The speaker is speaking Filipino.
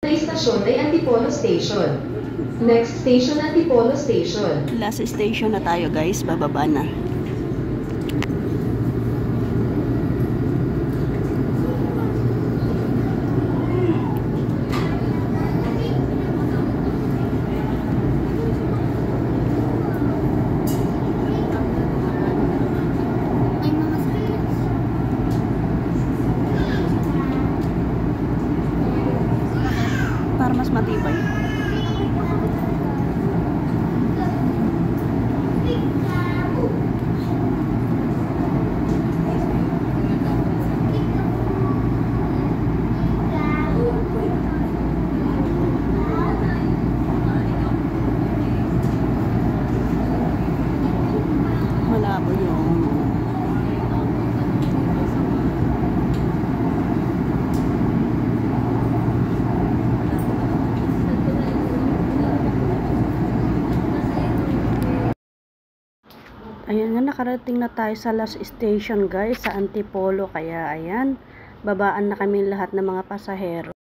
Station ay Antipolo Station. Next station, Antipolo Station. Last station na tayo guys, bababa na. Para mas matibay. Malabo yung ayan nga, nakarating na tayo sa last station guys, sa Antipolo. Kaya ayan, babaan na kami lahat ng mga pasahero.